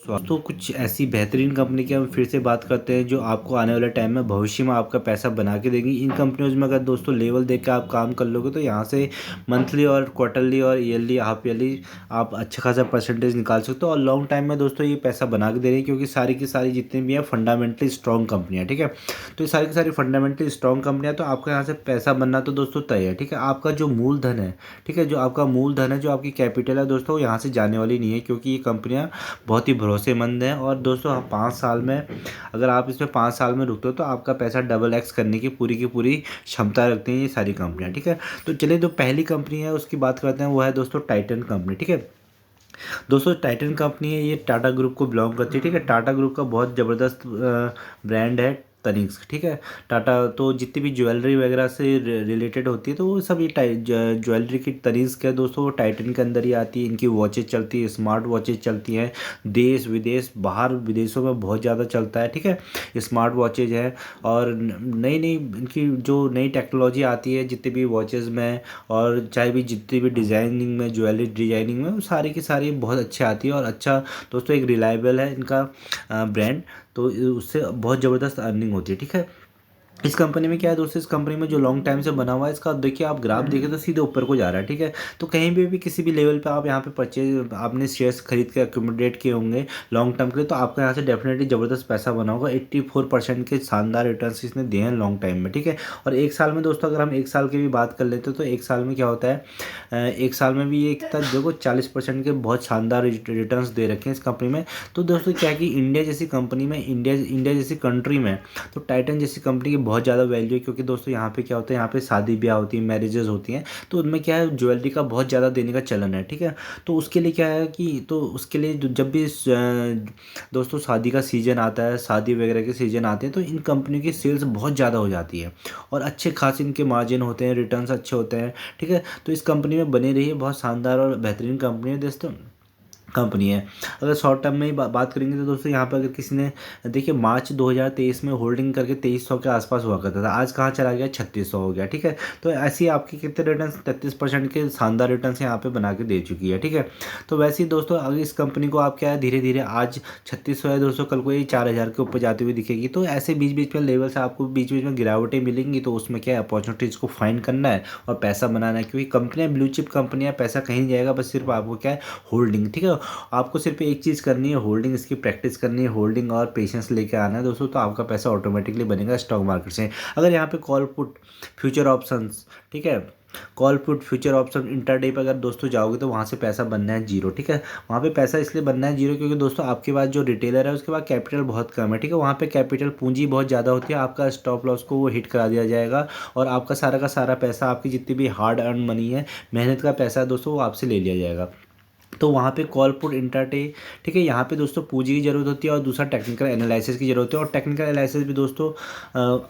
तो कुछ ऐसी बेहतरीन कंपनी की हम फिर से बात करते हैं जो आपको आने वाले टाइम में भविष्य में आपका पैसा बना के देंगी। इन कंपनियों में अगर दोस्तों लेवल देख के आप काम कर लोगे तो यहाँ से मंथली और क्वार्टरली और ईयरली हाफ ईयरली आप अच्छा खासा परसेंटेज निकाल सकते हो और लॉन्ग टाइम में दोस्तों ये पैसा बना के दे रही है, क्योंकि सारी की सारी जितनी भी हैं फंडामेंटली स्ट्रॉन्ग कंपनियाँ, ठीक है। तो ये सारी की सारी फंडामेंटली स्ट्रॉन्ग कंपनियाँ, तो आपका यहाँ से पैसा बनना तो दोस्तों तय है, ठीक है। आपका जो मूलधन है, ठीक है, जो आपका मूलधन है, जो आपकी कैपिटल है दोस्तों, यहाँ से जाने वाली नहीं है, क्योंकि ये कंपनियाँ बहुत ही भरोसेमंद हैं। और दोस्तों 5 साल में अगर आप इसमें 5 साल में रुकते हो तो आपका पैसा डबल एक्स करने की पूरी क्षमता रखती हैं ये सारी कंपनियां, ठीक है। तो चलिए जो पहली कंपनी है उसकी बात करते हैं, वो है दोस्तों टाइटन कंपनी, ठीक है। दोस्तों टाइटन कंपनी है, ये टाटा ग्रुप को बिलोंग करती है, ठीक है। टाटा ग्रुप का बहुत ज़बरदस्त ब्रांड है तनिष्क, ठीक है। टाटा तो जितनी भी ज्वेलरी वगैरह से रिलेटेड होती है तो वो सब ये ज्वेलरी की तनिष्क है दोस्तों, वो टाइटन के अंदर ही आती है। इनकी वॉचेज चलती है, स्मार्ट वॉचेज चलती हैं, देश विदेश बाहर विदेशों में बहुत ज़्यादा चलता है, ठीक है। स्मार्ट वॉचेज है और नई नई इनकी जो नई टेक्नोलॉजी आती है जितनी भी वॉचेज़ में, और चाहे भी जितनी भी डिज़ाइनिंग में, ज्वेलरी डिज़ाइनिंग में, वो सारी की सारी बहुत अच्छी आती है। और अच्छा दोस्तों एक रिलायबल है इनका ब्रांड, तो उससे बहुत ज़बरदस्त अर्निंग होती है, ठीक है। इस कंपनी में क्या है दोस्तों, इस कंपनी में जो लॉन्ग टाइम से बना हुआ है, इसका देखिए आप ग्राफ देखिए तो सीधे ऊपर को जा रहा है, ठीक है। तो कहीं भी किसी भी लेवल पे आप यहाँ पे परचेज आपने शेयर्स खरीद के अक्यूमुलेट किए होंगे लॉन्ग टर्म के लिए, तो आपका यहाँ से डेफिनेटली ज़बरदस्त पैसा बना होगा। 84% के शानदार रिटर्न्स इसने दिए हैं लॉन्ग टाइम में, ठीक है। और एक साल में दोस्तों अगर हम एक साल की भी बात कर लेते हैं तो एक साल में क्या होता है, एक साल में भी ये कितना देखो 40% के बहुत शानदार रिटर्न्स दे रखे हैं इस कंपनी में। तो दोस्तों क्या है कि इंडिया जैसी कंपनी में, इंडिया जैसी कंट्री में तो टाइटन जैसी कंपनी की बहुत ज़्यादा वैल्यू है, क्योंकि दोस्तों यहाँ पे क्या होता है, यहाँ पे शादी ब्याह होती है, मैरिजेस होती हैं, तो उनमें क्या है ज्वेलरी का बहुत ज़्यादा देने का चलन है, ठीक है। तो उसके लिए क्या है कि तो उसके लिए जब भी दोस्तों शादी का सीज़न आता है, शादी वगैरह के सीज़न आते हैं, तो इन कंपनी की सेल्स बहुत ज़्यादा हो जाती है और अच्छे खास इनके मार्जिन होते हैं, रिटर्न्स अच्छे होते हैं, ठीक है। तो इस कंपनी में बने रहिए, बहुत शानदार और बेहतरीन कंपनी है दोस्तों, कंपनी है। अगर शॉर्ट टर्म में ही बात करेंगे तो दोस्तों यहाँ पर अगर किसी ने देखिए मार्च 2023 में होल्डिंग करके 2300 के आसपास हुआ करता था, आज कहाँ चला गया, 3600 हो गया, ठीक है। तो ऐसी आपके कितने रिटर्न, 33% के शानदार रिटर्न यहाँ पे बना के दे चुकी है, ठीक है। तो वैसे ही दोस्तों अगर इस कंपनी को आप क्या है धीरे धीरे, आज 3600 है दोस्तों, कल को ये 4000 के ऊपर जाती हुई दिखेगी। तो ऐसे बीच बीच में लेवल से आपको बीच बीच में गिरावटें मिलेंगी, तो उसमें क्या है अपॉर्चुनिटीज़ को फाइंड करना है और पैसा बनाना है, क्योंकि कंपनियाँ ब्लू चिप कंपनियाँ, पैसा कहीं नहीं जाएगा, बस सिर्फ आपको क्या है होल्डिंग, ठीक है। आपको सिर्फ एक चीज़ करनी है, होल्डिंग, इसकी प्रैक्टिस करनी है, होल्डिंग और पेशेंस लेके आना है दोस्तों, तो आपका पैसा ऑटोमेटिकली बनेगा स्टॉक मार्केट से। अगर यहाँ पे कॉल पुट फ्यूचर ऑप्शंस, ठीक है, call put future option intraday पर अगर दोस्तों जाओगे तो वहाँ से पैसा बनना है जीरो, ठीक है। वहाँ पे पैसा इसलिए बनना है जीरो क्योंकि दोस्तों आपके पास जो रिटेलर है उसके पास कैपिटल बहुत कम है, ठीक है। वहाँ पे कैपिटल पूंजी बहुत ज़्यादा होती है, आपका स्टॉप लॉस को वो हिट करा दिया जाएगा और आपका सारा का सारा पैसा, आपकी जितनी भी हार्ड अर्न मनी है, मेहनत का पैसा है दोस्तों, वो आपसे ले लिया जाएगा। तो वहाँ पे कॉल पुट इंट्राडे, ठीक है, यहाँ पे दोस्तों पूंजी की ज़रूरत होती है और दूसरा टेक्निकल एनालिसिस की ज़रूरत है। और टेक्निकल एनालिसिस भी दोस्तों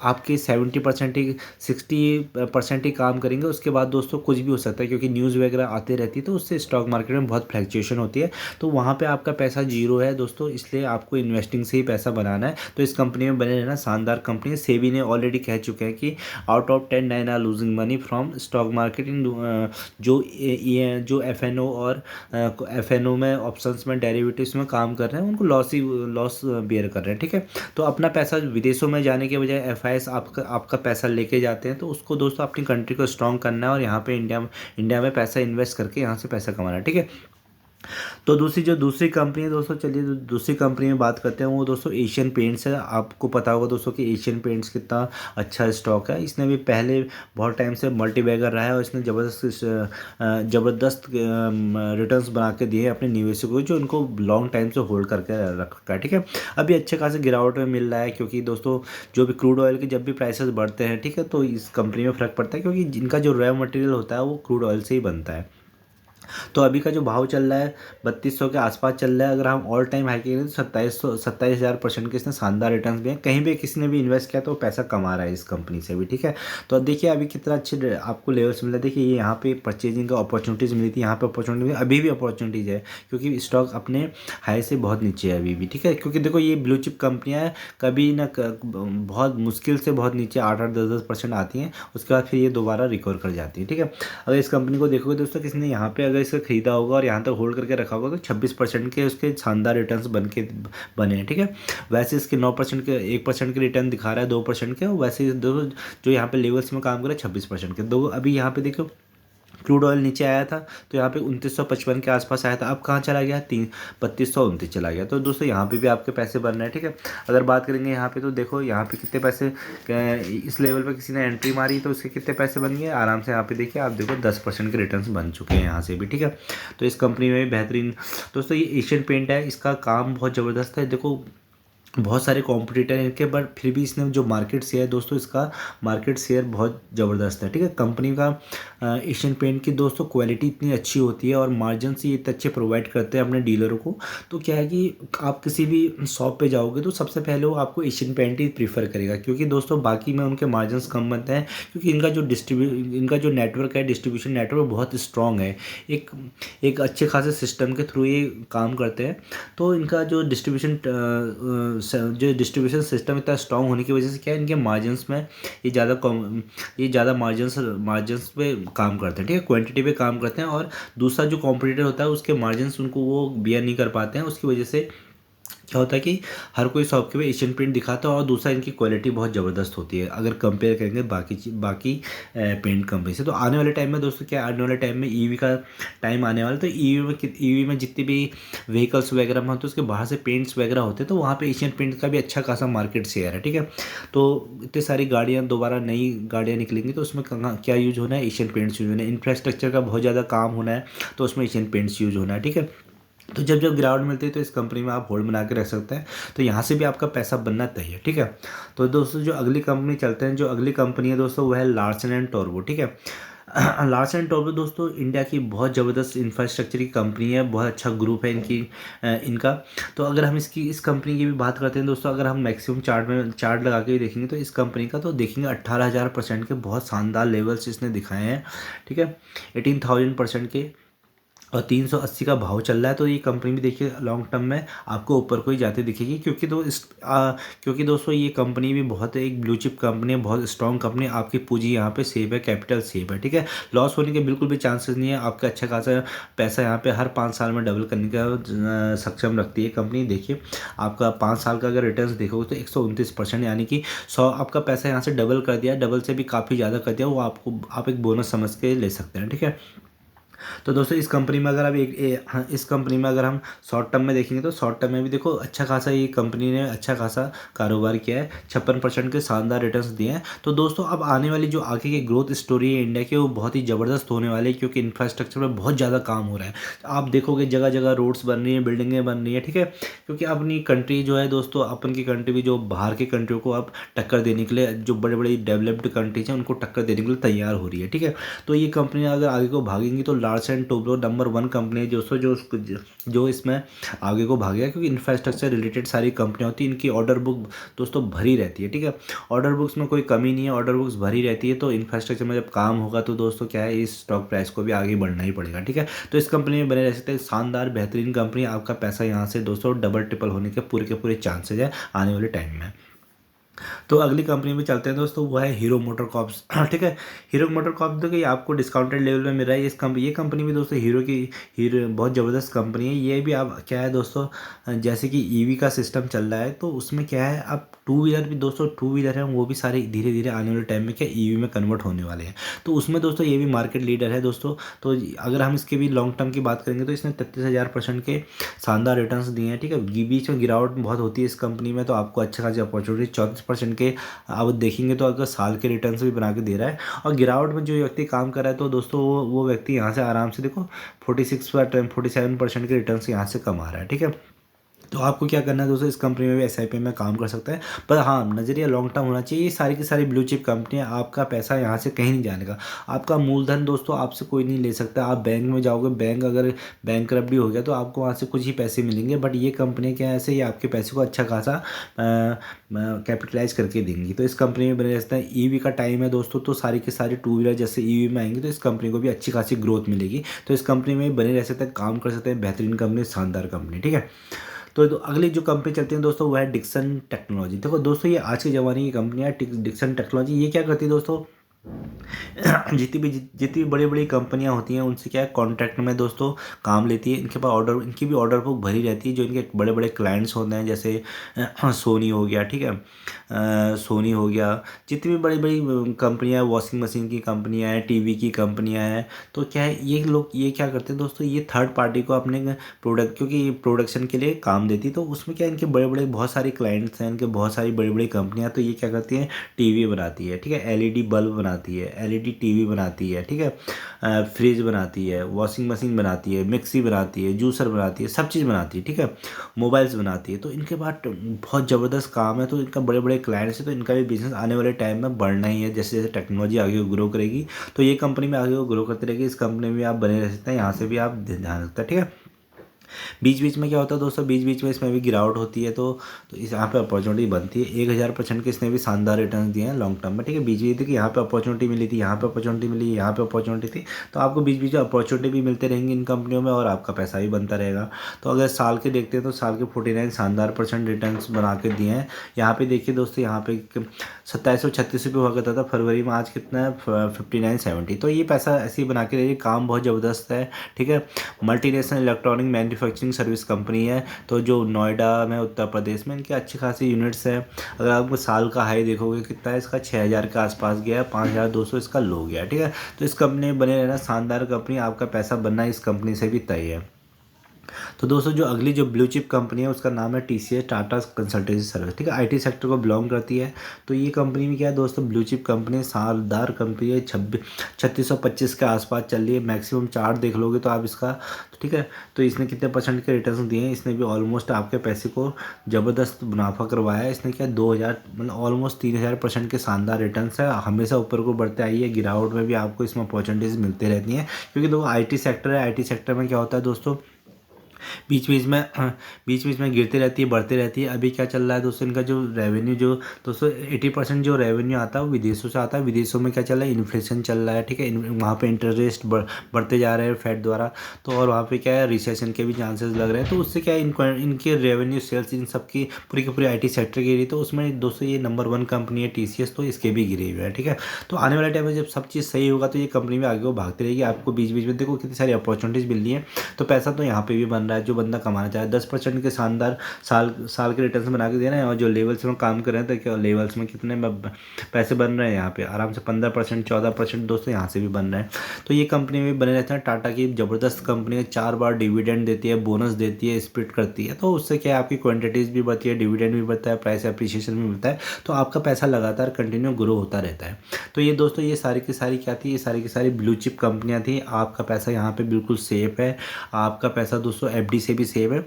आपके 70% ही 60% ही काम करेंगे, उसके बाद दोस्तों कुछ भी हो सकता है, क्योंकि न्यूज़ वगैरह आती रहती है तो उससे स्टॉक मार्केट में बहुत फ्लक्चुएशन होती है। तो वहाँ पर आपका पैसा जीरो है दोस्तों, इसलिए आपको इन्वेस्टिंग से ही पैसा बनाना है। तो इस कंपनी में बने रहना, शानदार कंपनी है। सेबी ने ऑलरेडी कह चुके हैं कि out of 10 9 are losing money from stock market in जो एफएनओ और एफएनओ में, ऑप्शंस में, डेरिवेटिव्स में काम कर रहे हैं, उनको लॉस बेयर कर रहे हैं, ठीक है। तो अपना पैसा विदेशों में जाने के बजाय एफआईएस आपका पैसा लेके जाते हैं, तो उसको दोस्तों अपनी कंट्री को स्ट्रॉन्ग करना है और यहाँ पे इंडिया में पैसा इन्वेस्ट करके यहाँ से पैसा कमाना है, ठीक है। तो दूसरी कंपनी है दोस्तों, चलिए दूसरी कंपनी में बात करते हैं, वो दोस्तों एशियन पेंट्स है। आपको पता होगा दोस्तों कि एशियन पेंट्स कितना अच्छा स्टॉक है। इसने भी पहले बहुत टाइम से मल्टी बैगर रहा है और इसने ज़बरदस्त रिटर्न्स बना के दिए अपने निवेशकों को, जो उनको लॉन्ग टाइम से होल्ड करके रखा है, ठीक है। अभी अच्छे खासे गिरावट में मिल रहा है, क्योंकि दोस्तों जो भी क्रूड ऑयल के जब भी प्राइसेस बढ़ते हैं, ठीक है, तो इस कंपनी में फ़र्क पड़ता है, क्योंकि जिनका जो रॉ मटेरियल होता है वो क्रूड ऑयल से ही बनता है। तो अभी का जो भाव चल रहा है 3200 के आसपास चल रहा है। अगर हम ऑल टाइम हाई के तो 27,000% के इसने शानदार रिटर्न्स भी हैं। कहीं भी किसी ने भी इन्वेस्ट किया तो पैसा कमा रहा है इस कंपनी से भी, ठीक है। तो अब देखिए अभी कितना अच्छे आपको लेवल्स मिल रहा है। देखिए ये यहाँ पे परचेजिंग का अपॉर्चुनिटीज़ मिली थी, यहाँ पे अपॉर्चुनिटी अभी भी अपॉर्चुनिटीज़ है, क्योंकि स्टॉक अपने हाई से बहुत नीचे है अभी भी, ठीक है। क्योंकि देखो ये ब्लू चिप कंपनियाँ हैं, कभी ना बहुत मुश्किल से बहुत नीचे 8-8 10-10% आती हैं, उसके बाद फिर ये दोबारा रिकवर कर जाती है, ठीक है। अगर इस कंपनी को देखोगे दोस्तों, किसने यहाँ पे अगर इसका खरीदा होगा और यहाँ तक होल्ड करके रखा होगा तो 26% के उसके शानदार रिटर्न्स बने हैं, ठीक है। वैसे इसके 9% के 1% के रिटर्न दिखा रहा है, 2% के, और वैसे दो जो यहाँ पे लेवल्स में काम कर रहा है 26% के। दो अभी यहाँ पे देखो क्रूड ऑयल नीचे आया था तो यहाँ पे 2955 के आसपास आया था, अब कहाँ चला गया, 3229 चला गया। तो दोस्तों यहाँ पे भी आपके पैसे बन रहे हैं, ठीक है। अगर बात करेंगे यहाँ पे तो देखो यहाँ पे कितने पैसे, इस लेवल पे किसी ने एंट्री मारी तो उसके कितने पैसे बन गए आराम से। यहाँ पे देखिए आप देखो 10% के रिटर्न्स बन चुके हैं यहाँ से भी, ठीक है। तो इस कंपनी में भी बेहतरीन दोस्तों ये एशियन पेंट है, इसका काम बहुत ज़बरदस्त है। देखो बहुत सारे कॉम्पिटिटर हैं इनके, बट फिर भी इसने जो मार्केट शेयर दोस्तों, इसका मार्केट शेयर बहुत ज़बरदस्त है, ठीक है। कंपनी का एशियन पेंट की दोस्तों क्वालिटी इतनी अच्छी होती है और मार्जिन ये इतने अच्छे प्रोवाइड करते हैं अपने डीलरों को। तो क्या है कि आप किसी भी शॉप पे जाओगे तो सबसे पहले वो आपको एशियन पेंट ही प्रीफर करेगा, क्योंकि दोस्तों बाकी में उनके मार्जिन कम बनते हैं, क्योंकि इनका जो नेटवर्क है, डिस्ट्रीब्यूशन नेटवर्क बहुत स्ट्रॉन्ग है। एक अच्छे खासे सिस्टम के थ्रू ये काम करते हैं। तो इनका जो डिस्ट्रीब्यूशन सिस्टम इतना स्ट्रॉन्ग होने की वजह से क्या है, इनके मार्जिन्स में ये ज़्यादा मार्जिन्स पे काम करते हैं, ठीक है, क्वांटिटी पे काम करते हैं। और दूसरा जो कॉम्पिटिटर होता है उसके मार्जिन्स उनको वो बियर नहीं कर पाते हैं, उसकी वजह से क्या होता है कि हर कोई शॉप के पे एशियन पेंट दिखाता है। और दूसरा इनकी क्वालिटी बहुत ज़बरदस्त होती है अगर कंपेयर करेंगे बाकी पेंट कंपनी से। तो आने वाले टाइम में दोस्तों क्या, आने वाले टाइम में ईवी का टाइम आने वाला, तो ईवी में जितनी भी व्हीकल्स वगैरह में होते हैं उसके बाहर से पेंट्स वगैरह होते हैं, तो वहाँ पे एशियन पेंट का भी अच्छा खासा मार्केट शेयर है, ठीक है। तो इतनी सारी गाड़ियाँ, दोबारा नई गाड़ियाँ निकलेंगी तो उसमें क्या यूज होना है, एशियन पेंट्स यूज होना है। इंफ्रास्ट्रक्चर का बहुत ज़्यादा काम होना है तो उसमें एशियन पेंट्स यूज होना है, ठीक है। तो जब गिरावट मिलती है तो इस कंपनी में आप होल्ड बना के रख सकते हैं, तो यहाँ से भी आपका पैसा बनना चाहिए, ठीक है। तो दोस्तों जो अगली कंपनी चलते हैं, जो अगली कंपनी है दोस्तों वो है लार्सन एंड टोब्रो, ठीक है। लार्सन एंड टोब्रो दोस्तों इंडिया की बहुत ज़बरदस्त इंफ्रास्ट्रक्चर की कंपनी है, बहुत अच्छा ग्रुप है इनका। तो अगर हम इस कंपनी की भी बात करते हैं दोस्तों, अगर हम मैक्सिमम चार्ट लगा के भी देखेंगे तो इस कंपनी का तो देखेंगे 18,000% के बहुत शानदार लेवल्स इसने दिखाए हैं, ठीक है। 18,000% के और 380 का भाव चल रहा है। तो ये कंपनी भी देखिए लॉन्ग टर्म में आपको ऊपर को ही जाते दिखेगी, क्योंकि दोस्तों ये कंपनी भी बहुत एक ब्लू चिप कंपनी है, बहुत स्ट्रॉन्ग कंपनी है। आपकी पूंजी यहाँ पे सेफ है, कैपिटल सेफ है, ठीक है। लॉस होने के बिल्कुल भी चांसेस नहीं है। आपका अच्छा खासा पैसा यहाँ पे हर 5 साल में डबल करने का सक्षम रखती है कंपनी। देखिए आपका 5 साल का अगर रिटर्न देखोगे तो 129%, यानी कि 100 आपका पैसा यहाँ से डबल कर दिया, डबल से भी काफ़ी ज़्यादा कर दिया, वो आप एक बोनस समझ के ले सकते हैं, ठीक है। तो दोस्तों इस कंपनी में अगर आप इस कंपनी में अगर हम शॉर्ट टर्म में देखेंगे तो शॉर्ट टर्म में भी देखो अच्छा खासा ये कंपनी ने अच्छा खासा कारोबार किया है, 56% के शानदार रिटर्न्स दिए हैं। तो दोस्तों अब आने वाली जो आगे की ग्रोथ स्टोरी है इंडिया की वो बहुत ही ज़बरदस्त होने वाली है, क्योंकि इंफ्रास्ट्रक्चर में बहुत ज़्यादा काम हो रहा है। आप देखोगे जगह जगह रोड्स बन रही हैं, बिल्डिंगें बन रही हैं, ठीक है। क्योंकि अपनी कंट्री जो है दोस्तों, अपन की कंट्री भी जो बाहर की कंट्रियों को अब टक्कर देने के लिए, जो बड़े बड़े डेवलप्ड कंट्रीज हैं उनको टक्कर देने के लिए तैयार हो रही है, ठीक है। तो ये कंपनियां अगर आगे को भागेंगी तो Larsen and Toubro number 1 company है जो इसमें आगे को भागेगा, क्योंकि इंफ्रास्ट्रक्चर रिलेटेड सारी कंपनियां होती हैं। इनकी ऑर्डर बुक दोस्तों भरी रहती है, ठीक है। ऑर्डर बुक्स में कोई कमी नहीं है, ऑर्डर बुक्स भरी रहती है। तो इंफ्रास्ट्रक्चर में जब काम होगा तो दोस्तों क्या है, इस स्टॉक प्राइस को भी आगे बढ़ना ही पड़ेगा, ठीक है। तो इस कंपनी में बने रह सकते हैं, शानदार बेहतरीन कंपनी। आपका पैसा यहाँ से दोस्तों डबल ट्रिपल होने के पूरे चांसेज है आने वाले टाइम में। तो अगली कंपनी में चलते हैं दोस्तों, वो है हीरो मोटर कॉर्प्स, ठीक है। हीरो मोटर कॉर्प देखो ये आपको डिस्काउंटेड लेवल में मिल रहा है। ये कंपनी भी दोस्तों हीरो बहुत ज़बरदस्त कंपनी है। ये भी आप क्या है दोस्तों, जैसे कि ईवी का सिस्टम चल रहा है तो उसमें क्या है, अब टू व्हीलर भी दोस्तों, टू व्हीलर हैं वो भी सारे धीरे धीरे आने वाले टाइम में क्या ईवी में कन्वर्ट होने वाले हैं। तो उसमें दोस्तों ये भी मार्केट लीडर है दोस्तों। तो अगर हम इसके भी लॉन्ग टर्म की बात करेंगे तो इसने 33,000% के शानदार रिटर्न्स दिए हैं, ठीक है। बीच में गिरावट बहुत होती है इस कंपनी में, तो आपको अच्छा खासी अपॉर्चुनिटी 34% के आप देखेंगे तो अगर साल के रिटर्न्स भी बना के दे रहा है। और गिरावट में जो व्यक्ति काम कर रहा है तो दोस्तों वो व्यक्ति यहाँ से आराम से देखो 47% के रिटर्न्स यहाँ से कमा रहा है, ठीक है। तो आपको क्या करना है दोस्तों, इस कंपनी में भी एसआईपी में काम कर सकते हैं, पर हाँ नज़रिया लॉन्ग टर्म होना चाहिए। ये सारी की सारी ब्लू चिप कंपनियां, आपका पैसा यहाँ से कहीं नहीं जाने का। आपका मूलधन दोस्तों आपसे कोई नहीं ले सकता। आप बैंक में जाओगे, बैंक अगर बैंकरप्ट भी हो गया तो आपको वहाँ से कुछ ही पैसे मिलेंगे, बट ये कंपनी क्या है ऐसे, ये आपके पैसे को अच्छा खासा कैपिटलाइज करके देंगी। तो इस कंपनी में बने रहते हैं। ईवी का टाइम है दोस्तों, तो सारी के सारी टू व्हीलर जैसे ईवी में आएंगे तो इस कंपनी को भी अच्छी खासी ग्रोथ मिलेगी। तो इस कंपनी में बने रह सकते हैं, काम कर सकते हैं। बेहतरीन कंपनी, शानदार कंपनी, ठीक है। तो अगली जो कंपनी चलती है दोस्तों वो है डिक्सन टेक्नोलॉजी। देखो दोस्तों ये आज के ज़माने की कंपनी है डिक्सन टेक्नोलॉजी। ये क्या करती है दोस्तों, जितनी बड़ी बड़ी कंपनियां होती हैं उनसे क्या है कॉन्ट्रैक्ट में दोस्तों काम लेती है। इनके पास ऑर्डर, इनकी भी ऑर्डर बुक भरी रहती है। जो इनके बड़े बड़े क्लाइंट्स होते हैं जैसे सोनी हो गया, ठीक है, सोनी हो गया, जितनी भी बड़ी बड़ी कंपनियां, वॉशिंग मशीन की कंपनियां हैं, टीवी की कंपनियां हैं, तो क्या है ये लोग ये क्या करते हैं दोस्तों, ये थर्ड पार्टी को अपने प्रोडक्ट, क्योंकि प्रोडक्शन के लिए काम देती है, तो उसमें क्या है इनके बड़े बड़े बहुत सारे क्लाइंट्स हैं, इनके बहुत सारी बड़ी बड़ी कंपनियां, तो ये क्या करती हैं टीवी बनाती है, ठीक है, एलईडी बल्ब बनाती है, एलईडी टीवी बनाती है, ठीक है, फ्रिज बनाती है, वॉशिंग मशीन बनाती है, मिक्सी बनाती है, जूसर बनाती है, सब चीज़ बनाती है, ठीक है, मोबाइल्स बनाती है। तो इनके पास बहुत ज़बरदस्त काम है, तो इनका बड़े बड़े क्लाइंट्स है, तो इनका भी बिजनेस आने वाले टाइम में बढ़ना ही है। जैसे जैसे टेक्नोलॉजी आगे ग्रो करेगी तो ये कंपनी में आगे ग्रो करती रहेगी। इस कंपनी में आप बने रह सकते हैं, यहाँ से भी आप ध्यान रखते हैं, ठीक है। बीच बीच में क्या होता है दोस्तों, बीच बीच में इसमें भी गिरावट होती है, तो इस यहाँ पे अपॉर्चुनिटी बनती है। 1000% के इसने भी शानदार रिटर्न दिए हैं लॉन्ग टर्म में, ठीक है। बीच बीच देखिए यहाँ पे अपॉर्चुनिटी मिली थी, यहाँ पे अपॉर्चुनिटी मिली, यहाँ पे अपॉर्चुनिटी थी, तो आपको बीच बीच में अपॉर्चुनिटी भी मिलते रहेंगे इन कंपनियों में और आपका पैसा भी बनता रहेगा। तो अगर साल के देखते हैं तो साल के 49 शानदार % रिटर्न बना के दिए हैं। यहाँ पे देखिए दोस्तों, यहाँ पे 2736 हुआ करता था फरवरी में, आज कितना है 5970। तो ये पैसा ऐसे ही बना के रहिए, काम बहुत ज़बरदस्त है, ठीक है। Multinational electronic manufacturing service company है, तो जो नोएडा में उत्तर प्रदेश में इनकी अच्छी खासी यूनिट्स है। अगर आप साल का हाई देखोगे कितना है इसका, 6000 के आसपास गया है, 5200 इसका लो गया, ठीक है। तो इस कंपनी में बने रहना, शानदार कंपनी, आपका पैसा बनना इस कंपनी से भी तय है। तो दोस्तों जो अगली जो ब्लू चिप कंपनी है उसका नाम है टीसीएस, टाटा कंसल्टेंसी सर्विस, ठीक है, आईटी सेक्टर को बिलोंग करती है। तो ये कंपनी में क्या है दोस्तों, ब्लू चिप कंपनी, शानदार कंपनी है, 3625 के आसपास चल रही है, मैक्सिमम चार्ट देख लोगे तो आप इसका, ठीक है। तो इसने कितने % के रिटर्न दिए हैं, इसने भी ऑलमोस्ट आपके पैसे को ज़बरदस्त मुनाफा करवाया है। इसने क्या 2000 मतलब ऑलमोस्ट 3000% के शानदार रिटर्न है, हमेशा ऊपर को बढ़ते आई है। गिरावट में भी आपको इसमें अपॉर्चुनिटीज़ मिलती रहती हैं, क्योंकि देखो आईटी सेक्टर है, आईटी सेक्टर में क्या होता है दोस्तों, बीच बीच में गिरती रहती है, बढ़ती रहती है। अभी क्या चल रहा है दोस्तों, इनका जो रेवेन्यू, जो दोस्तों 80% जो रेवेन्यू आता है वो विदेशों से आता है। विदेशों में क्या चल रहा है, इन्फ्लेशन चल रहा है, ठीक है, वहाँ पे इंटरेस्ट बढ़ते जा रहे हैं फेड द्वारा, तो और वहाँ पे क्या है रिसेशन के भी चांसेस लग रहे हैं। तो उससे क्या है इनके रेवेन्यू, सेल्स, इन सब की पूरी आईटी सेक्टर की रही, तो उसमें दोस्तों ये नंबर 1 कंपनी है टीसीएस, तो इसके भी गिरे हुए हैं, ठीक है। तो आने वाले टाइम में जब सब चीज़ सही होगा तो ये कंपनी में आगे वो भागती रहेगी। आपको बीच बीच में देखो कितनी सारी अपॉर्चुनिटीज़ मिल रही है, तो पैसा तो यहाँ पे भी बन रहा है। जो बंदा कमाना चाहे 10% के शानदार साल के रिटर्न बना के दे रहे हैं, और जो लेवल्स में काम कर रहे हैं तो क्या लेवल्स में कितने पैसे बन रहे हैं, यहाँ पे आराम से 15% 14% दोस्तों यहाँ से भी बन रहे हैं। तो ये कंपनी में बने रहते हैं। टाटा की ज़बरदस्त कंपनी है, 4 बार डिविडेंड देती है, बोनस देती है, स्प्लिट करती है, तो उससे क्या है आपकी क्वांटिटीज़ भी बढ़ती है, डिविडेंड भी बढ़ता है, प्राइस एप्रिसिएशन भी मिलता है, तो आपका पैसा लगातार कंटिन्यू ग्रो होता रहता है। तो ये दोस्तों ये सारी की सारी क्या थी, ये सारी की सारी ब्लू चिप कंपनियां थी। आपका पैसा यहाँ पे बिल्कुल सेफ है, आपका पैसा दोस्तों एफडी से भी सेफ है।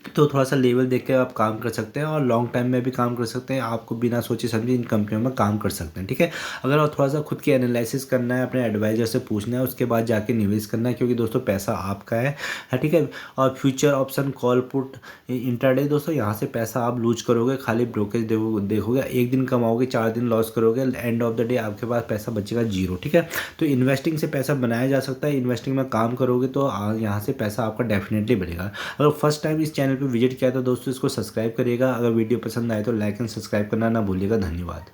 तो थोड़ा सा लेवल देख के आप काम कर सकते हैं और लॉन्ग टाइम में भी काम कर सकते हैं। आपको बिना सोचे समझे इन कंपनियों में काम कर सकते हैं, ठीक है। अगर आप थोड़ा सा खुद की एनालिसिस करना है, अपने एडवाइजर से पूछना है, उसके बाद जाके निवेश करना है, क्योंकि दोस्तों पैसा आपका है, ठीक है। और future option, call put, intraday दोस्तों यहाँ से पैसा आप लूज करोगे, खाली ब्रोकेज देखोगे, एक दिन कमाओगे, 4 दिन लॉस करोगे, एंड ऑफ द डे आपके पास पैसा बचेगा 0, ठीक है। तो इन्वेस्टिंग से पैसा बनाया जा सकता है, इन्वेस्टिंग में काम करोगे तो यहाँ से पैसा आपका डेफिनेटली बढ़ेगा। अगर फर्स्ट टाइम इस चैनल पर विजिट किया तो दोस्तों इसको सब्सक्राइब करिएगा। अगर वीडियो पसंद आए तो लाइक एंड सब्सक्राइब करना ना भूलिएगा। धन्यवाद।